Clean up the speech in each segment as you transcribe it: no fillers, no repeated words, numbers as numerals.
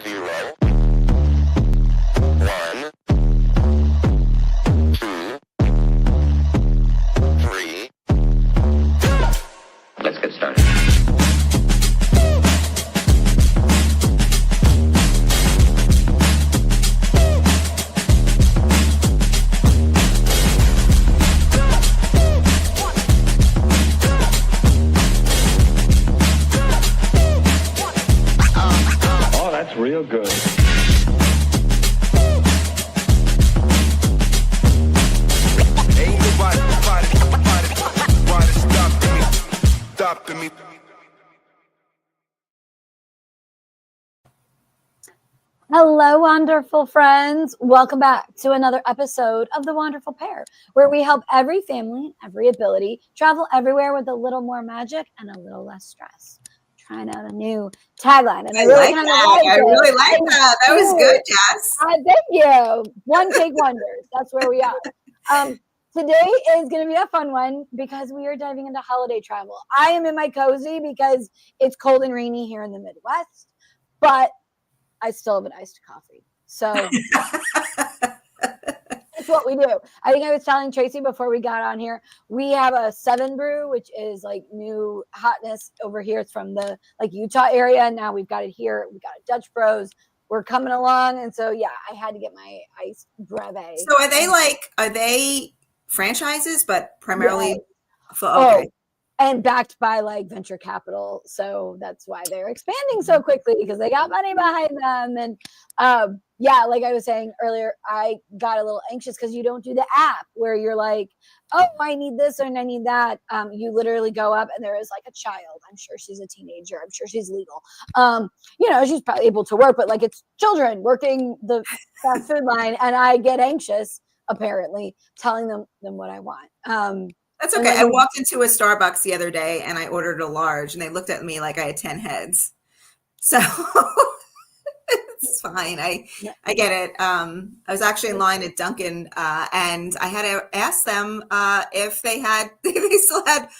0, 1, 2, 3. Let's get started. Oh, that's real good. Ain't nobody stopping me. Hello, wonderful friends. Welcome back to another episode of The Wonderful Pair, where we help every family, every ability, travel everywhere with a little more magic and a little less stress. Trying out a new tagline. And I really like kind that. of like I it. really like that. That was good, Jess. Thank you. One take wonders. That's where we are. Today is going to be a fun one because we are diving into holiday travel. I am in my cozy because it's cold and rainy here in the Midwest, but I still have an iced coffee. So that's what we do. I think I was telling Tracy before we got on here, we have a 7 brew, which is like new hotness over here. It's from the like Utah area. Now we've got it here. We got a Dutch Bros. We're coming along. And so, yeah, I had to get my iced breve. So are they franchises, but primarily Yes. for, okay. Oh, and backed by like venture capital. So that's why they're expanding so quickly because they got money behind them. And yeah, like I was saying earlier, I got a little anxious because you don't do the app where you're like, oh, I need this and I need that. You literally go up and there is like a child. I'm sure she's a teenager. I'm sure she's legal. She's probably able to work, but like it's children working the fast food line. And I get anxious, apparently, telling them what I want. That's okay. I walked into a Starbucks the other day and I ordered a large and they looked at me like I had 10 heads. So it's fine. I get it. I was actually in line at Dunkin' and I had to ask them if they still had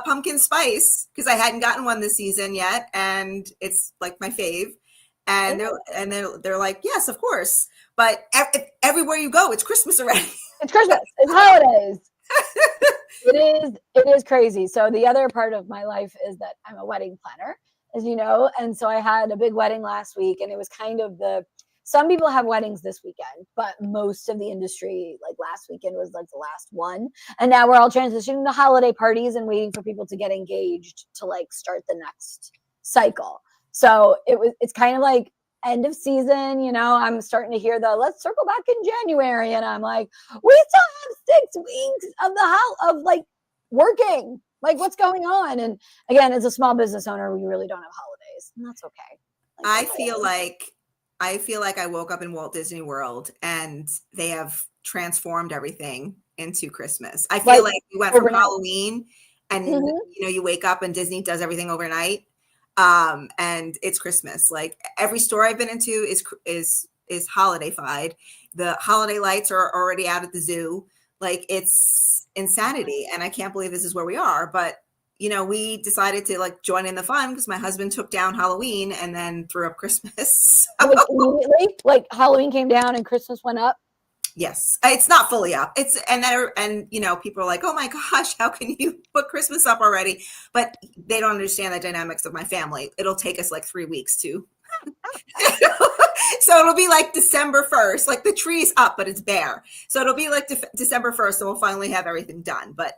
pumpkin spice because I hadn't gotten one this season yet, and it's like my fave. And they're like, yes, of course. But everywhere you go, it's Christmas already. It's Christmas. It's holidays. It is crazy. So the other part of my life is that I'm a wedding planner, as you know. And so I had a big wedding last week, and it was kind of some people have weddings this weekend, but most of the industry, like last weekend was like the last one. And now we're all transitioning to holiday parties and waiting for people to get engaged to like start the next cycle. So it's kind of like end of season, I'm starting to hear let's circle back in January. And I'm like, we still have 6 weeks of like working. Like what's going on? And again, as a small business owner, we really don't have holidays, and that's okay. I feel like I woke up in Walt Disney World and they have transformed everything into Christmas. I feel like we went from Halloween and you wake up and Disney does everything overnight. And it's Christmas. Like every store I've been into is holiday-fied. The holiday lights are already out at the zoo. Like it's insanity. And I can't believe this is where we are. But, we decided to like join in the fun because my husband took down Halloween and then threw up Christmas. Like immediately, like Halloween came down and Christmas went up. Yes, it's not fully up. And people are like, oh my gosh, how can you put Christmas up already? But they don't understand the dynamics of my family. It'll take us like 3 weeks to. So it'll be like December 1st, like the tree's up, but it's bare. So it'll be like December 1st, and we'll finally have everything done. But,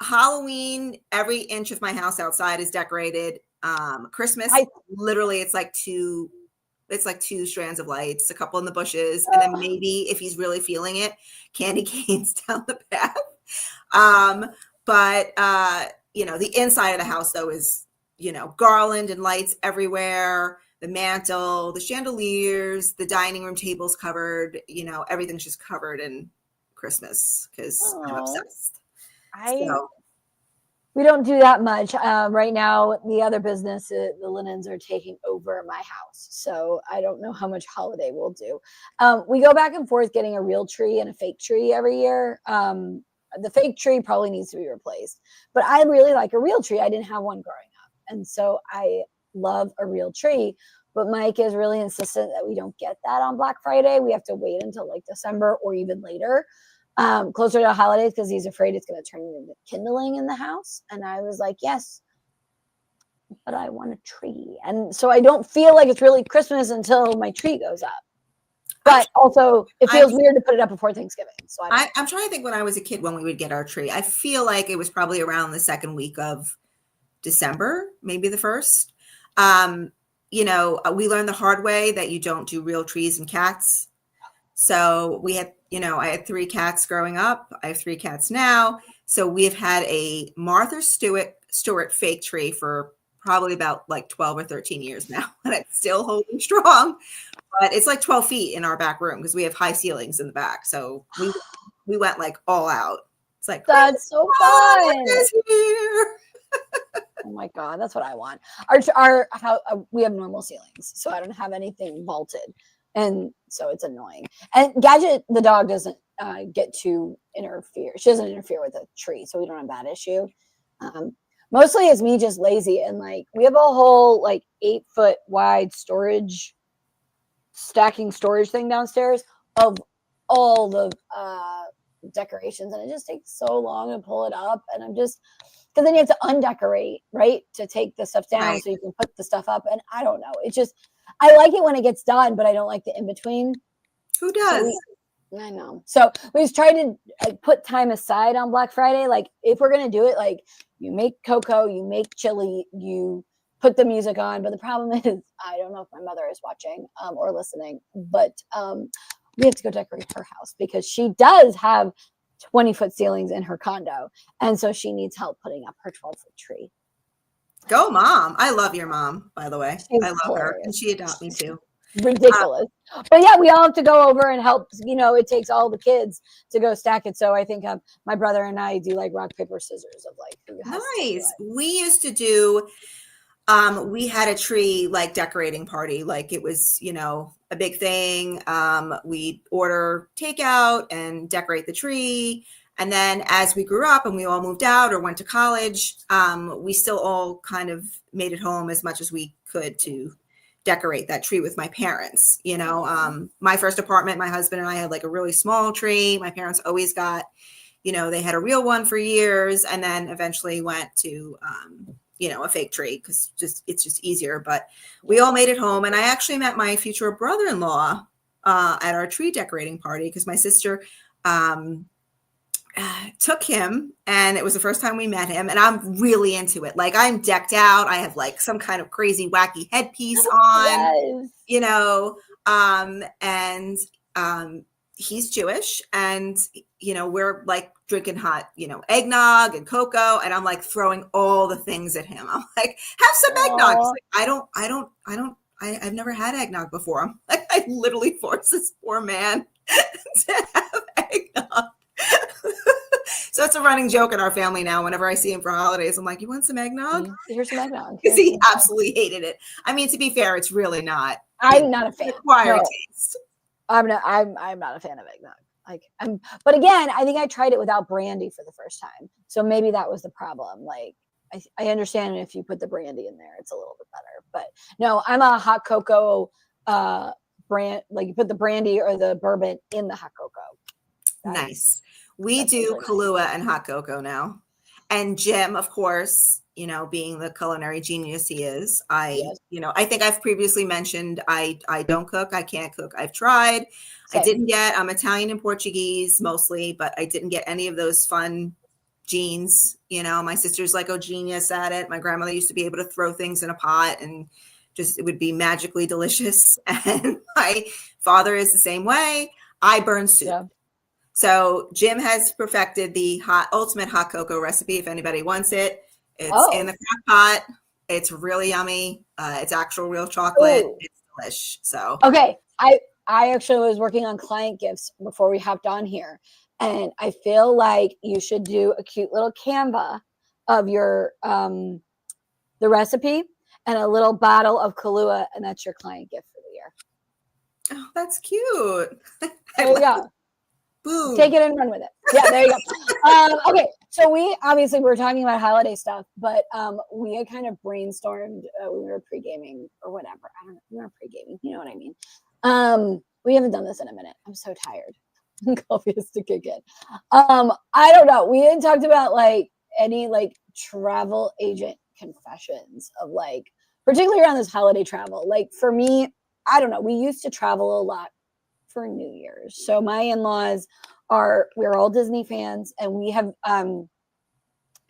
Halloween, every inch of my house outside is decorated. Christmas, literally, it's like two strands of lights, a couple in the bushes, and then maybe if he's really feeling it, candy canes down the path. But the inside of the house though is, garland and lights everywhere, the mantle, the chandeliers, the dining room tables covered, everything's just covered in Christmas because I'm obsessed. We don't do that much. Right now, the other business, the linens are taking over my house. So I don't know how much holiday we'll do. We go back and forth getting a real tree and a fake tree every year. The fake tree probably needs to be replaced. But I really like a real tree. I didn't have one growing up. And so I love a real tree. but Mike is really insistent that we don't get that on Black Friday. We have to wait until like December or even later, closer to the holidays, because he's afraid it's going to turn into kindling in the house. And I was like, yes, but I want a tree. And so I don't feel like it's really Christmas until my tree goes up. But also, it feels weird to put it up before Thanksgiving. So I'm trying to think when I was a kid when we would get our tree. I feel like it was probably around the second week of December, maybe the first. We learned the hard way that you don't do real trees and cats. So we had, I had 3 cats growing up. I have 3 cats now. So we've had a Martha Stewart fake tree for probably about like 12 or 13 years now, and it's still holding strong. But it's like 12 feet in our back room because we have high ceilings in the back. So we went like all out. It's like, that's so fun. Here. Oh my God, that's what I want. Our house, we have normal ceilings, so I don't have anything vaulted, and so it's annoying. And Gadget, the dog, doesn't get to interfere. She doesn't interfere with the tree, so we don't have that issue. Mostly it's me just lazy, and like we have a whole like 8-foot wide stacking storage thing downstairs of all the decorations, and it just takes so long to pull it up, and I'm just, because then you have to undecorate, right, to take the stuff down, right, so you can put the stuff up, and I don't know, it's just, I like it when it gets done, but I don't like the in-between. Who does? I know. So we just try to put time aside on Black Friday. Like if we're going to do it, like you make cocoa, you make chili, you put the music on. But the problem is, I don't know if my mother is watching or listening, but we have to go decorate her house because she does have 20-foot ceilings in her condo. And so she needs help putting up her 12-foot tree. Go mom. I love your mom, by the way. I love hilarious. her. And she adopted me too. Ridiculous. But yeah, we all have to go over and help. It takes all the kids to go stack it. So I think my brother and I do like rock, paper, scissors of like who has nice. We used to do we had a tree like decorating party, like it was, a big thing. We'd order takeout and decorate the tree. And then as we grew up and we all moved out or went to college, we still all kind of made it home as much as we could to decorate that tree with my parents. My first apartment, my husband and I had like a really small tree. My parents always got, they had a real one for years and then eventually went to, a fake tree because it's just easier. But we all made it home. And I actually met my future brother-in-law at our tree decorating party because my sister took him, and it was the first time we met him, and I'm really into it. Like I'm decked out. I have like some kind of crazy wacky headpiece on, yes. And he's Jewish, and we're like drinking hot, eggnog and cocoa, and I'm like throwing all the things at him. I'm like, have some eggnog. He's like, I've never had eggnog before. I'm like, I literally forced this poor man to have eggnog. So it's a running joke in our family now. Whenever I see him for holidays, I'm like, you want some eggnog? Here's some eggnog. Because he absolutely hated it. I mean, to be fair, it's really not. I'm not a fan. Acquired taste. I'm not a fan of eggnog. But again, I think I tried it without brandy for the first time. So maybe that was the problem. Like I understand if you put the brandy in there, it's a little bit better. But no, I'm a hot cocoa brand. Like you put the brandy or the bourbon in the hot cocoa. Nice. We do Kahlua and hot cocoa now. And Jim, of course, being the culinary genius he is, I think I've previously mentioned I don't cook. I can't cook. I've tried. Same. I'm Italian and Portuguese mostly, but I didn't get any of those fun genes. My sister's like a genius at it. My grandmother used to be able to throw things in a pot and just, it would be magically delicious. And my father is the same way. I burn soup. Yeah. So Jim has perfected the ultimate hot cocoa recipe. If anybody wants it, it's in the crock pot. It's really yummy. It's actual real chocolate. Ooh. It's delish. So okay, I actually was working on client gifts before we hopped on here, and I feel like you should do a cute little Canva of your the recipe and a little bottle of Kahlua, and that's your client gift for the year. Oh, that's cute. There you go. Boom. Take it and run with it. Yeah, there you go. Okay, So we obviously we're talking about holiday stuff, but we had kind of brainstormed. We were pre-gaming or whatever. I don't know. We were pre-gaming. You know what I mean? We haven't done this in a minute. I'm so tired. Coffee has to kick in. I don't know. We had talked about like any like travel agent confessions of like, particularly around this holiday travel. Like for me, I don't know. We used to travel a lot for New Year's. So my in-laws we're all Disney fans, and we have I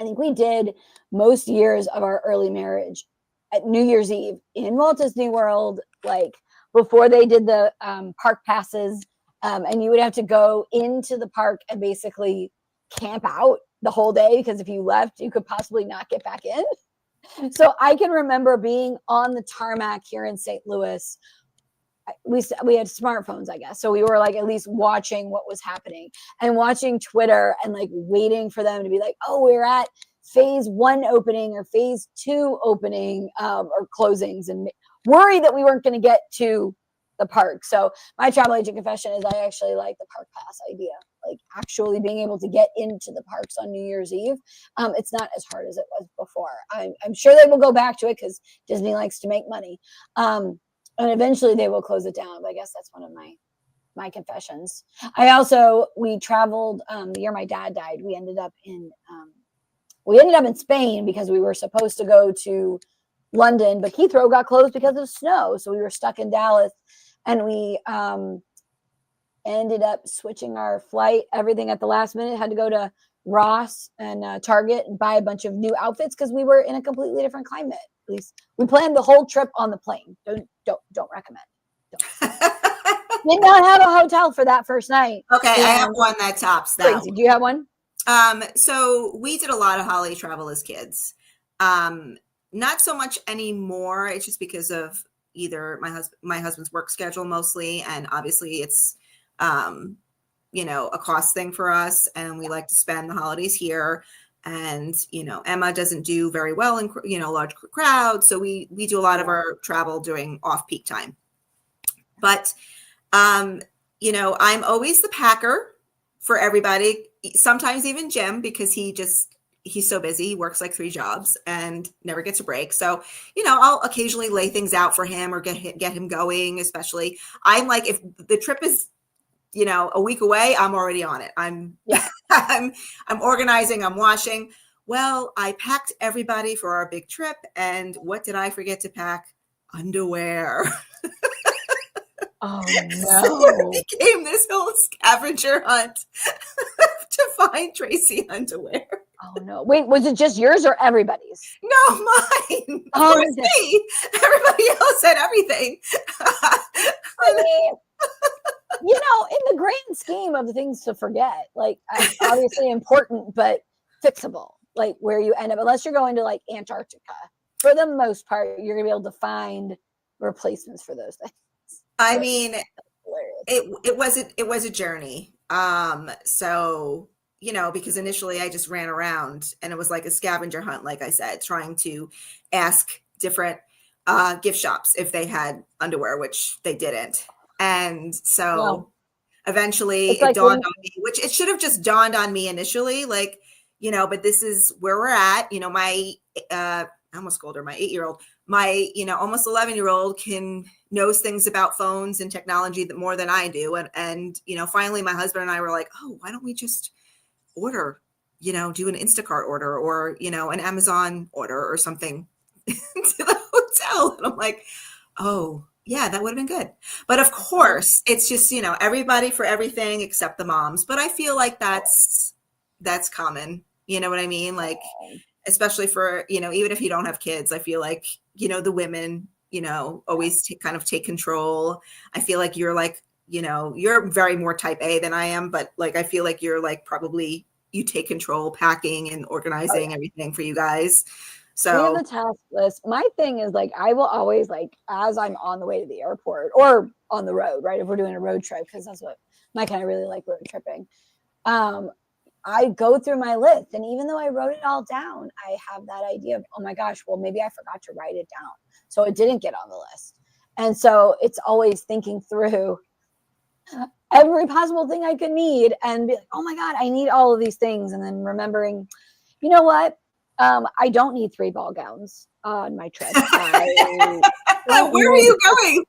think we did most years of our early marriage at New Year's Eve in Walt Disney World, like before they did the park passes. And you would have to go into the park and basically camp out the whole day, because if you left, you could possibly not get back in. So I can remember being on the tarmac here in St. Louis. We had smartphones, I guess. So we were like at least watching what was happening and watching Twitter and like waiting for them to be like, oh, we're at phase 1 opening or phase 2 opening or closings, and worry that we weren't going to get to the park. So my travel agent confession is I actually like the park pass idea, like actually being able to get into the parks on New Year's Eve. It's not as hard as it was before. I'm sure they will go back to it because Disney likes to make money. And eventually they will close it down. But I guess that's one of my confessions. We traveled the year my dad died. We ended up in Spain because we were supposed to go to London, but Heathrow got closed because of snow. So we were stuck in Dallas, and we ended up switching our flight, everything at the last minute. Had to go to Ross and Target and buy a bunch of new outfits because we were in a completely different climate. At least we planned the whole trip on the plane. Don't recommend. Did not have a hotel for that first night. Okay, I have one that tops that. Crazy. Do you have one? So we did a lot of holiday travel as kids. Not so much anymore. It's just because of either my husband's work schedule mostly, and obviously it's a cost thing for us, and we like to spend the holidays here. And Emma doesn't do very well in large crowds, so we do a lot of our travel during off-peak time. But I'm always the packer for everybody, sometimes even Jim, because he's so busy. He works like 3 jobs and never gets a break. So, I'll occasionally lay things out for him or get him going, especially. I'm like, if the trip is, a week away, I'm already on it. I'm organizing, I'm washing. Well, I packed everybody for our big trip. And what did I forget to pack? Underwear. Oh, no. So it became this whole scavenger hunt to find Tracy underwear. Oh, no. Wait, was it just yours or everybody's? No, mine. Oh, It was me. Everybody else had everything. I mean, in the grand scheme of things to forget, like obviously important, but fixable, like where you end up, unless you're going to like Antarctica, for the most part, you're gonna be able to find replacements for those things. I mean, it was a journey. So, because initially I just ran around and it was like a scavenger hunt, like I said, trying to ask different gift shops if they had underwear, which they didn't. And so eventually it dawned on me, which it should have just dawned on me initially, like, but this is where we're at. I almost called her my 8-year-old, my, almost 11-year-old knows things about phones and technology that more than I do. And, finally my husband and I were like, oh, why don't we just order, do an Instacart order or, an Amazon order or something to the hotel. And I'm like, oh yeah, that would have been good. But of course it's just, everybody for everything except the moms. But I feel like that's common. You know what I mean? Like, especially for, even if you don't have kids, I feel like, the women, always take control. I feel like you're like, you're very more type A than I am, but like, I feel like you're like, probably you take control, packing and organizing everything for you guys. So we have the task list. My thing is like, I will always like, as I'm on the way to the airport or on the road, right? If we're doing a road trip, because that's what Mike and I really like road tripping. I go through my list, and even though I wrote it all down, I have that idea of, oh my gosh, well, maybe I forgot to write it down, so it didn't get on the list. And so it's always thinking through, every possible thing I could need and be like, oh my God, I need all of these things. And then remembering, you know what? I don't need 3 ball gowns on my trip. I don't Where are need, you going?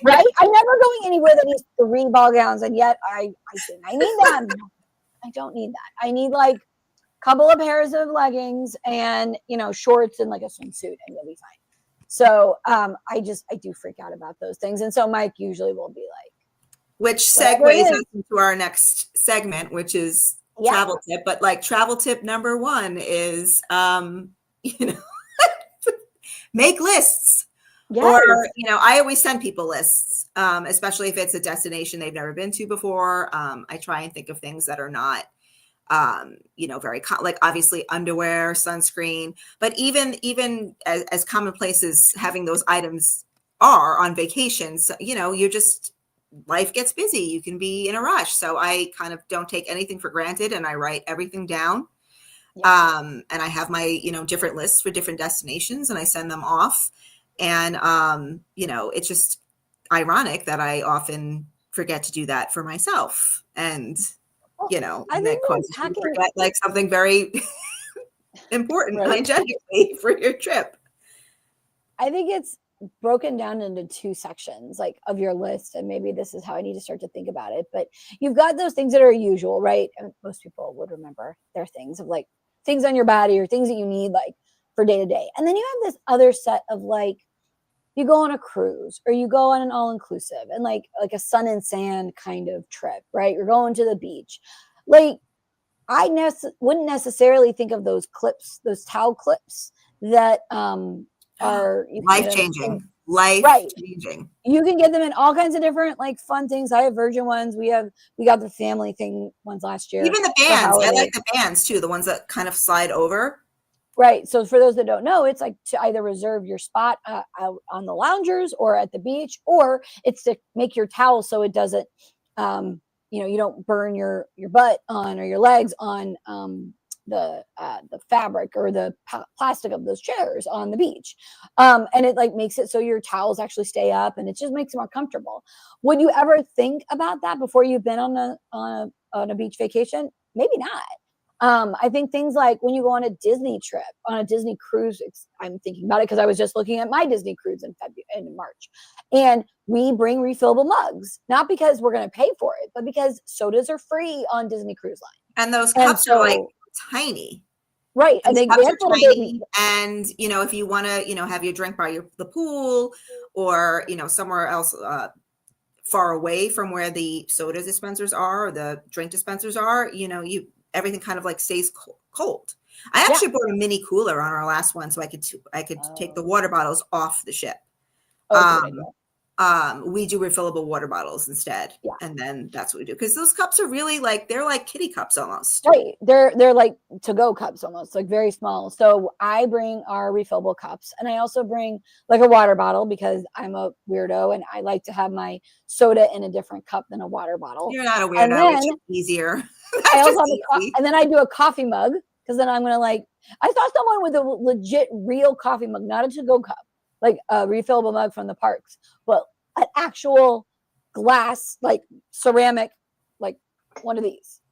right? I'm never going anywhere that needs 3 ball gowns. And yet I think I need them. No, I don't need that. I need like a couple of pairs of leggings and, shorts and like a swimsuit and you'll be fine. So I do freak out about those things. And so Mike usually will be like, which segues us into our next segment, which is travel tip. But like travel tip number 1 is, make lists. Yes. Or, I always send people lists, especially if it's a destination they've never been to before. I try and think of things that are not, very like obviously underwear, sunscreen, but even as commonplace as having those items are on vacations, you're just, life gets busy. You can be in a rush. So I kind of don't take anything for granted and I write everything down. Yeah. And I have my, different lists for different destinations and I send them off. And, it's just ironic that I often forget to do that for myself. And, and that causes you to forget like something very important hygienically for your trip. I think it's broken down into 2 sections like of your list, and maybe this is how I need to start to think about it. But you've got those things that are usual, right? And most people would remember their things of like things on your body or things that you need like for day to day. And then you have this other set of like, you go on a cruise or you go on an all-inclusive and like a sun and sand kind of trip, right? You're going to the beach. Like I wouldn't necessarily think of those clips, those towel clips that are life-changing. Life-changing. You can get them in all kinds of different like fun things. I have Virgin ones. We got the family thing ones last year. Even the bands. I like the bands too. The ones that kind of slide over. Right. So for those that don't know, it's like to either reserve your spot out on the loungers or at the beach, or it's to make your towel so it doesn't, you don't burn your butt on or your legs on the fabric or the plastic of those chairs on the beach. And it like makes it so your towels actually stay up and it just makes it more comfortable. Would you ever think about that before you've been on a beach vacation? Maybe not. I think things like when you go on a Disney trip, on a Disney cruise, I'm thinking about it because I was just looking at my Disney cruise in March, and we bring refillable mugs, not because we're going to pay for it, but because sodas are free on Disney Cruise Line. And those cups are like tiny. Right. And the cups are tiny. And, if you want to, have your drink by the pool or, somewhere else far away from where the soda dispensers are or the drink dispensers are, everything kind of like stays cold. I actually brought a mini cooler on our last one so I could take the water bottles off the ship. We do refillable water bottles instead. Yeah. And then that's what we do. Because those cups are really they're like kitty cups almost. Right. They're like to-go cups almost, like very small. So I bring our refillable cups and I also bring like a water bottle because I'm a weirdo and I like to have my soda in a different cup than a water bottle. You're not a weirdo. It's easier. I also have and then I do a coffee mug because then I'm going to I saw someone with a legit real coffee mug, not a to-go cup, like a refillable mug from the parks, but an actual glass, like ceramic, like one of these.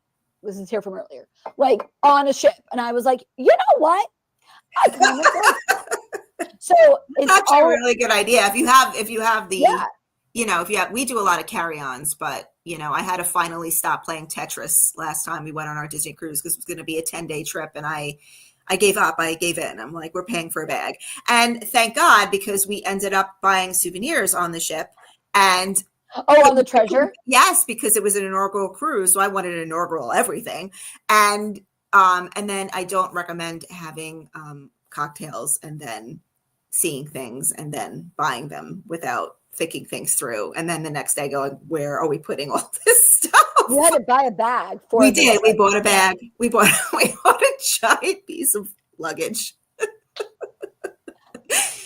This is here from earlier, like on a ship. And I was like, you know what? So it's actually a really good idea. If you have the, we do a lot of carry-ons, but I had to finally stop playing Tetris last time we went on our Disney cruise because it was going to be a 10-day trip. And I gave up. I gave in. I'm like, we're paying for a bag. And thank God, because we ended up buying souvenirs on the ship. And on the Treasure? Yes, because it was an inaugural cruise. So I wanted an inaugural everything. And then I don't recommend having cocktails and then seeing things and then buying them without thinking things through. And then the next day going, where are we putting all this stuff? You had to buy a bag for We did. We bought a bag. We bought a giant piece of luggage.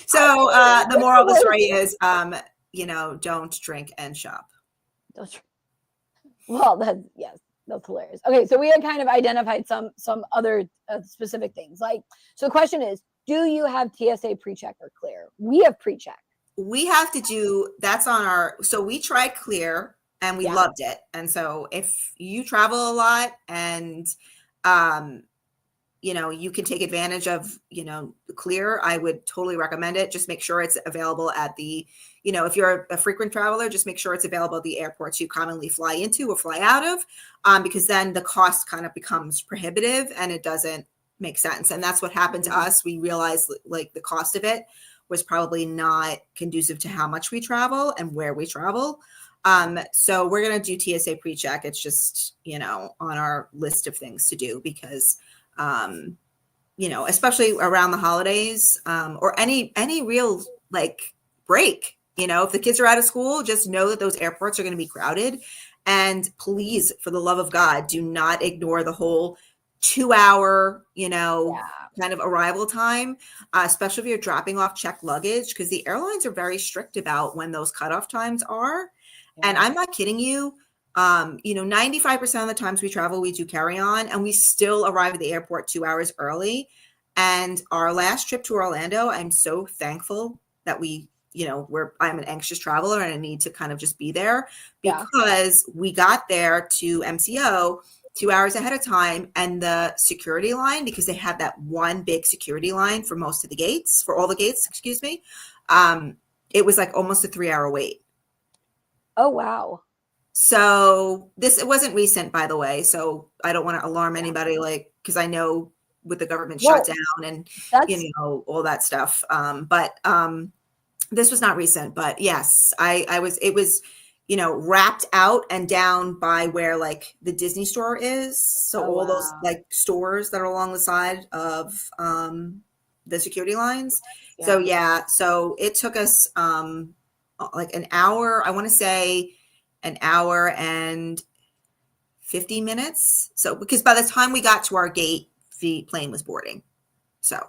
So the moral of the story is, don't drink and shop. Well, that's hilarious. Okay, so we had kind of identified some other specific things. So the question is, do you have TSA pre-check or clear? We have pre-check. We have to do, that's on our, so we tried clear and we loved it. And so if you travel a lot and, you can take advantage of, the Clear, I would totally recommend it. Just make sure it's available at the, if you're a frequent traveler, just make sure it's available at the airports you commonly fly into or fly out of, because then the cost kind of becomes prohibitive and it doesn't make sense. And that's what happened to us. We realized like the cost of it was probably not conducive to how much we travel and where we travel. So we're going to do TSA pre-check. It's just, on our list of things to do because, especially around the holidays, or any real like break, if the kids are out of school, just know that those airports are going to be crowded. And please, for the love of God, do not ignore the whole 2-hour, kind of arrival time, especially if you're dropping off checked luggage, because the airlines are very strict about when those cutoff times are. Yeah. And I'm not kidding you. 95% of the times we travel, we do carry on and we still arrive at the airport 2 hours early. And our last trip to Orlando, I'm so thankful that I'm an anxious traveler and I need to kind of just be there because we got there to MCO 2 hours ahead of time, and the security line, because they had that one big security line for all the gates, excuse me. It was like almost a 3-hour wait. Oh, wow. So it wasn't recent, by the way. So I don't want to alarm anybody, because I know with the government shutdown and, all that stuff. But this was not recent, but yes, it was, wrapped out and down by where like the Disney store is. So all those like stores that are along the side of the security lines. Yeah. So it took us like an hour, I want to say an hour and 50 minutes. So because by the time we got to our gate, the plane was boarding. So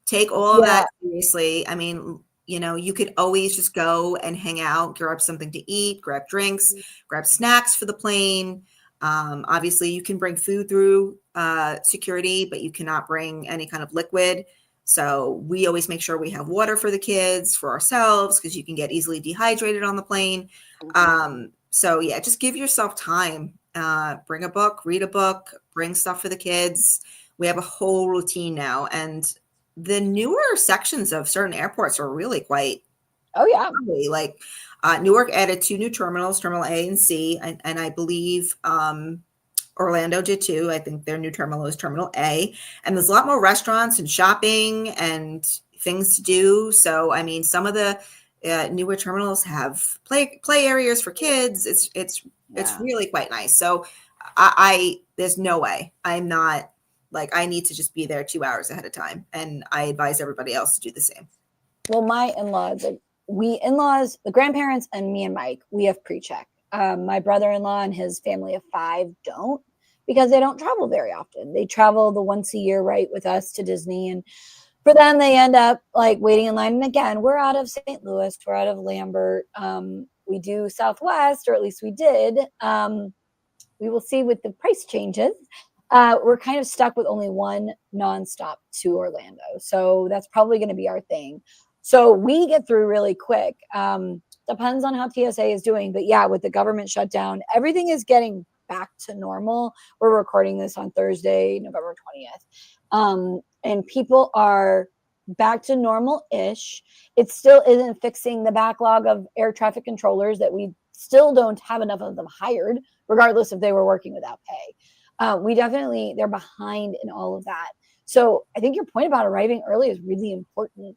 take all of that seriously. I mean, you could always just go and hang out, grab something to eat, grab drinks, grab snacks for the plane. Obviously, you can bring food through security, but you cannot bring any kind of liquid. So we always make sure we have water for the kids, for ourselves, because you can get easily dehydrated on the plane. So yeah, just give yourself time. Bring a book, read a book, bring stuff for the kids. We have a whole routine now, and the newer sections of certain airports are really quite. Oh yeah, like Newark added 2 new terminals, Terminal A and C, and I believe Orlando did too. I think their new terminal is Terminal A, and there's a lot more restaurants and shopping and things to do. So I mean, some of the newer terminals have play areas for kids. It's really quite nice. So I there's no way I'm not. Like, I need to just be there 2 hours ahead of time. And I advise everybody else to do the same. Well, my in-laws, the grandparents and me and Mike, we have pre-check. My brother-in-law and his family of 5 don't, because they don't travel very often. They travel the once a year, right, with us to Disney. And for them, they end up like waiting in line. And again, we're out of St. Louis. We're out of Lambert. We do Southwest, or at least we did. We will see with the price changes. We're kind of stuck with only one nonstop to Orlando. So that's probably going to be our thing. So we get through really quick. Depends on how TSA is doing. But yeah, with the government shutdown, everything is getting back to normal. We're recording this on Thursday, November 20th. And people are back to normal-ish. It still isn't fixing the backlog of air traffic controllers that we still don't have enough of them hired, regardless if they were working without pay. They're behind in all of that. So I think your point about arriving early is really important.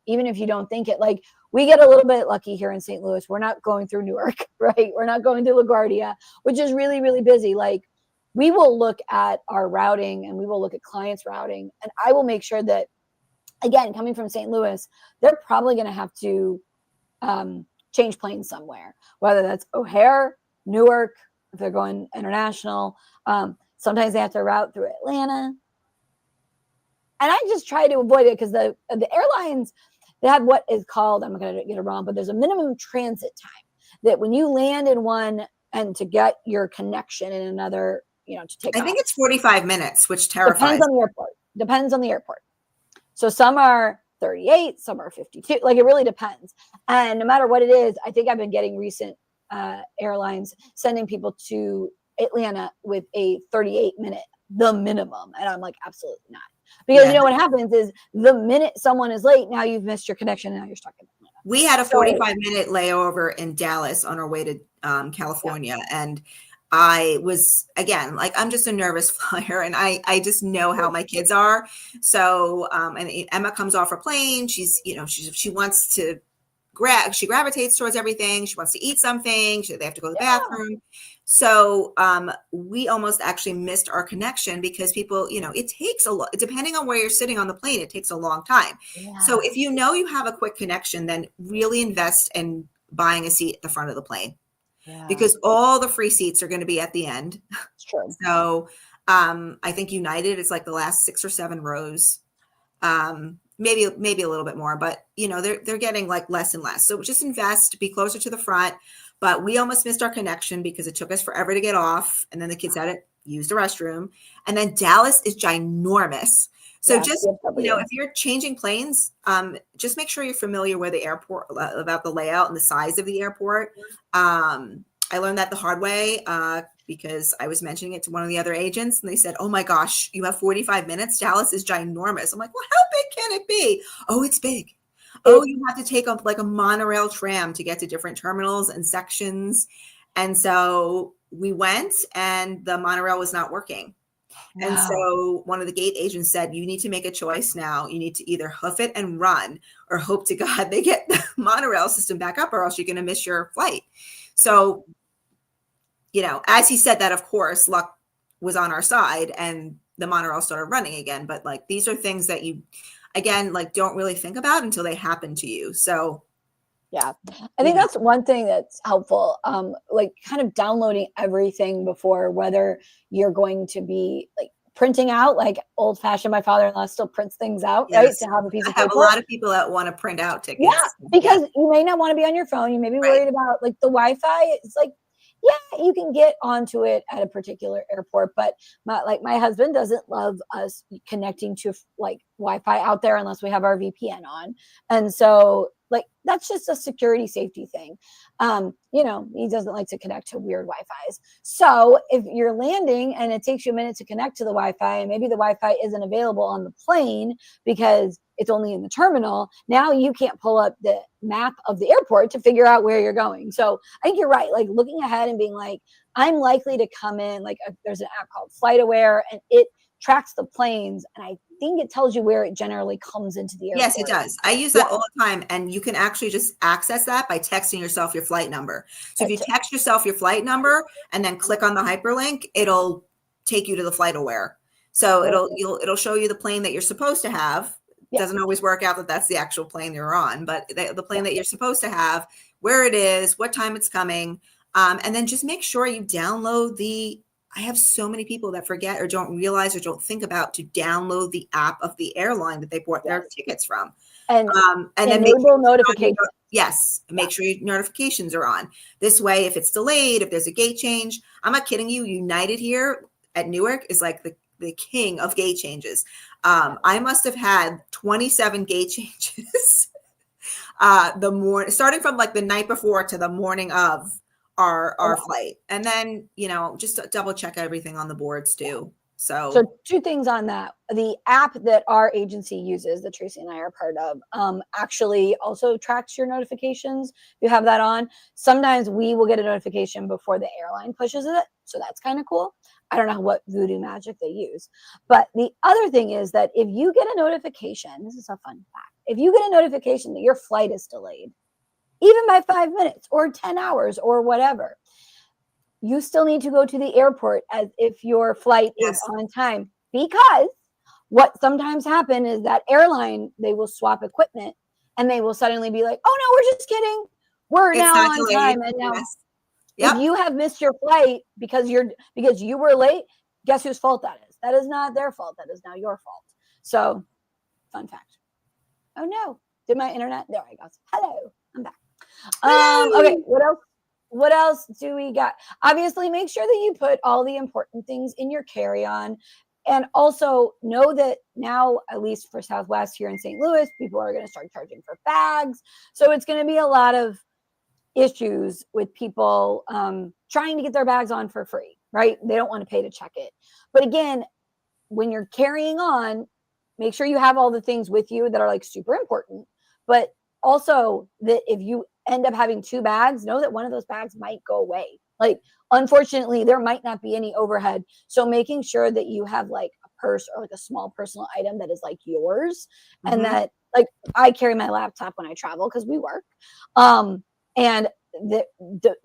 Even if you don't think it, like we get a little bit lucky here in St. Louis. We're not going through Newark, right? We're not going through LaGuardia, which is really, really busy. Like we will look at our routing and we will look at clients' routing, and I will make sure that, again, coming from St. Louis, they're probably going to have to change planes somewhere, whether that's O'Hare, Newark, if they're going international. Sometimes they have to route through Atlanta. And I just try to avoid it because the airlines, they have what is called, I'm going to get it wrong, but there's a minimum transit time that when you land in one and to get your connection in another, to take off. I think it's 45 minutes, which terrifies. Depends on the airport. So some are 38, some are 52. Like it really depends. And no matter what it is, I think I've been getting recent airlines sending people to Atlanta with a 38-minute, the minimum. And I'm like, absolutely not. Because you know what happens is the minute someone is late, now you've missed your connection and now you're stuck in Atlanta. We had a 45-minute layover in Dallas on our way to California. And I was, again, like, I'm just a nervous flyer, and I just know how my kids are. So, and Emma comes off her plane. She's, she wants to she gravitates towards everything. She wants to eat something. They have to go to the bathroom. So we almost actually missed our connection because people, it takes a lot, depending on where you're sitting on the plane, it takes a long time. So if you know you have a quick connection, then really invest in buying a seat at the front of the plane. Because all the free seats are going to be at the end. It's true. So I think United is like the last 6 or 7 rows. Maybe a little bit more, but they're getting like less and less. So just invest, be closer to the front. But we almost missed our connection because it took us forever to get off. And then the kids had to use the restroom. And then Dallas is ginormous. So just, if you're changing planes, just make sure you're familiar with the airport, about the layout and the size of the airport. I learned that the hard way because I was mentioning it to one of the other agents, and they said, "Oh my gosh, you have 45 minutes. Dallas is ginormous." I'm like, "Well, how big can it be?" "Oh, it's big." "Oh, you have to take like a monorail tram to get to different terminals and sections." And so we went, and the monorail was not working. Wow. And so one of the gate agents said, "You need to make a choice now. You need to either hoof it and run, or hope to God they get the monorail system back up, or else you're going to miss your flight." So, as he said that, of course, luck was on our side and the monorail started running again. But like, these are things that you, again, like, don't really think about until they happen to you. So yeah, I think that's one thing that's helpful. Like, kind of downloading everything before, whether you're going to be like printing out, like old fashioned, my father-in-law still prints things out, right? To have a piece of paper. I have a lot of people that want to print out tickets. Yeah, because you may not want to be on your phone. You may be worried about like the Wi-Fi. It's like, yeah, you can get onto it at a particular airport, but my husband doesn't love us connecting to like Wi-Fi out there unless we have our VPN on. And so like, that's just a security safety thing. He doesn't like to connect to weird Wi-Fis. So if you're landing and it takes you a minute to connect to the Wi-Fi, and maybe the Wi-Fi isn't available on the plane because it's only in the terminal, now you can't pull up the map of the airport to figure out where you're going. So I think you're right. Like, looking ahead and being like, I'm likely to come in, like there's an app called FlightAware, and it tracks the planes, and I think it tells you where it generally comes into the airport. Yes, it does. I use that all the time, and you can actually just access that by texting yourself your flight number. So if you text yourself your flight number and then click on the hyperlink, it'll take you to the FlightAware. So it'll show you the plane that you're supposed to have. Doesn't always work out that that's the actual plane you're on, but the plane that you're supposed to have, where it is, what time it's coming, and then just make sure you download I have so many people that forget or don't realize or don't think about to download the app of the airline that they bought their tickets from. And then enable notifications. Yes. Make sure your notifications are on. This way, if it's delayed, if there's a gate change, I'm not kidding you. United here at Newark is like the king of gate changes. I must have had 27 gate changes starting from like the night before to the morning of our flight. And then, just double check everything on the boards too. So 2 things on that. The app that our agency uses, that Tracy and I are part of, actually also tracks your notifications. You have that on. Sometimes we will get a notification before the airline pushes it. So that's kind of cool. I don't know what voodoo magic they use. But the other thing is that if you get a notification, this is a fun fact. If you get a notification that your flight is delayed, even by 5 minutes or 10 hours or whatever, you still need to go to the airport as if your flight is on time. Because what sometimes happens is that airline, they will swap equipment and they will suddenly be like, "Oh no, we're just kidding. We're now on time." And now if you have missed your flight because you were late, guess whose fault that is? That is not their fault. That is now your fault. So, fun fact. Oh no, did my internet? There I go. Hello, I'm back. Okay, what else do we got? Obviously, make sure that you put all the important things in your carry-on. And also know that now, at least for Southwest here in St. Louis, people are going to start charging for bags. So it's going to be a lot of issues with people trying to get their bags on for free, right? They don't want to pay to check it. But again, when you're carrying on, make sure you have all the things with you that are like super important. But also that if you end up having 2 bags, know that one of those bags might go away. Like, unfortunately, there might not be any overhead. So making sure that you have like a purse or like a small personal item that is like yours, and that, like, I carry my laptop when I travel because we work. And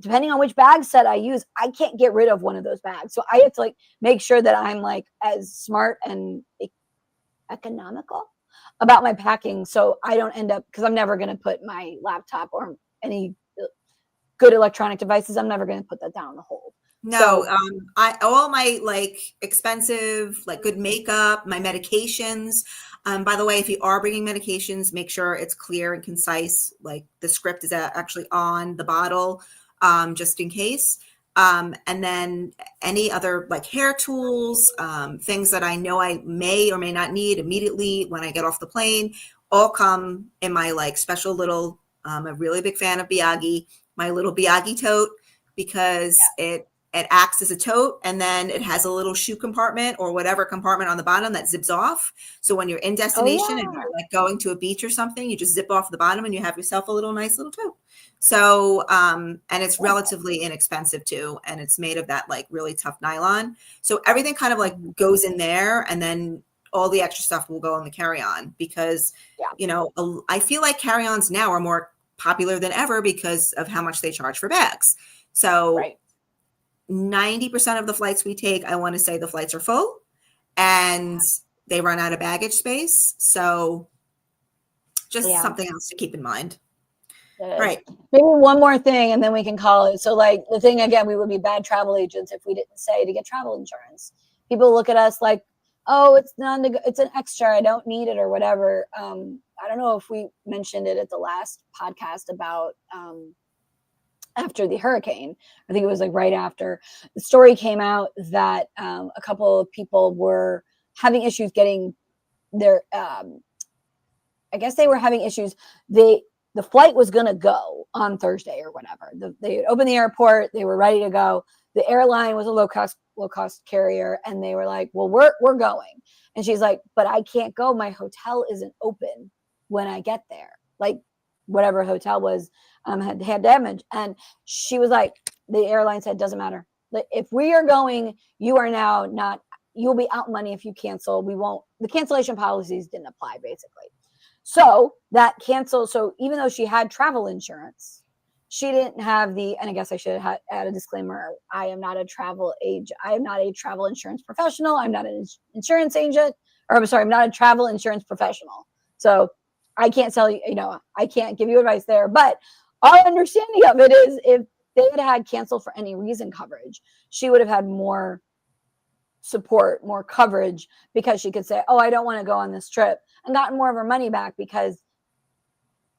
depending on which bag set I use, I can't get rid of one of those bags. So I have to like make sure that I'm like as smart and economical about my packing, so I don't end up, because I'm never going to put my laptop or any good electronic devices, I'm never going to put that down in the hole. No, So, I all my like expensive, like good makeup, my medications. By the way, if you are bringing medications, make sure it's clear and concise. Like the script is actually on the bottle, just in case. And then any other like hair tools, things that I know I may or may not need immediately when I get off the plane, all come in my like special little. I'm a really big fan of Biagi, my little Biagi tote, because it acts as a tote, and then it has a little shoe compartment or whatever compartment on the bottom that zips off. So when you're in destination and you're like going to a beach or something, you just zip off the bottom and you have yourself a little nice little tote. So, and it's relatively inexpensive too. And it's made of that like really tough nylon. So everything kind of like goes in there, and then all the extra stuff will go in the carry-on, because, you know, I feel like carry-ons now are more popular than ever because of how much they charge for bags. So 90% of the flights we take, I want to say the flights are full and they run out of baggage space. So just something else to keep in mind. Right. Maybe one more thing and then we can call it. So like the thing, again, we would be bad travel agents if we didn't say to get travel insurance. People look at us like, oh, it's an extra, I don't need it or whatever. I don't know if we mentioned it at the last podcast about after the hurricane. I think it was like right after the story came out that a couple of people were having issues getting their I guess they were having issues. The flight was going to go on Thursday or whatever. They opened the airport, they were ready to go. The airline was a low cost carrier, and they were like, well, we're going. And she's like, but I can't go, my hotel isn't open when I get there. Like, whatever hotel was had damage. And she was like, the airline said, doesn't matter. If we are going, you are now not, you'll be out money if you cancel. We won't, the cancellation policies didn't apply basically. So that canceled. So even though she had travel insurance, she didn't have the, and I guess I should have add a disclaimer. I am not a travel agent. I am not a travel insurance professional. I'm not an insurance agent, or I'm sorry, I'm not a travel insurance professional. So I can't tell you, I can't give you advice there, but our understanding of it is if they had canceled for any reason coverage, she would have had more support, more coverage, because she could say, oh, I don't want to go on this trip, and gotten more of her money back because,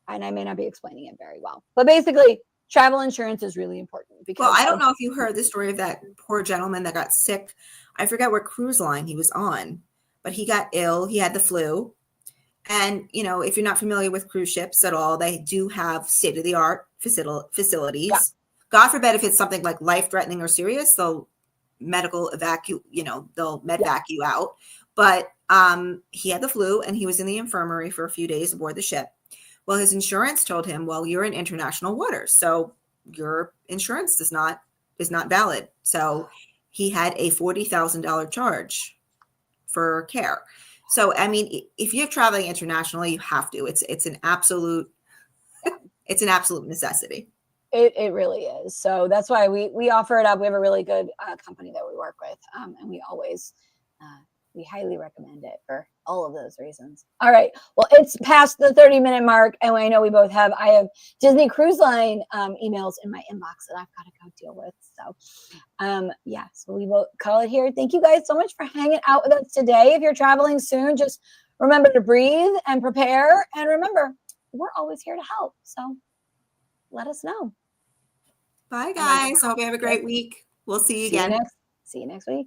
and I may not be explaining it very well, but basically travel insurance is really important. Because, well, I don't know if you heard the story of that poor gentleman that got sick. I forget what cruise line he was on, but he got ill. He had the flu. And, if you're not familiar with cruise ships at all, they do have state-of-the-art facilities. Yeah. God forbid if it's something like life-threatening or serious, they'll medical evacuate, they'll medvac you out. But he had the flu and he was in the infirmary for a few days aboard the ship. Well, his insurance told him, well, you're in international waters, so your insurance is not valid. So he had a $40,000 charge for care. So, I mean, if you're traveling internationally, you have to. It's an absolute necessity. It really is. So that's why we offer it up. We have a really good company that we work with, and we always we highly recommend it for all of those reasons. All right. Well, it's past the 30-minute mark, and I know I have Disney Cruise Line emails in my inbox that I've got to go deal with. So, so we will call it here. Thank you guys so much for hanging out with us today. If you're traveling soon, just remember to breathe and prepare. And remember, we're always here to help. So let us know. Bye, guys. I hope you have a great week. We'll see you again. See you next week.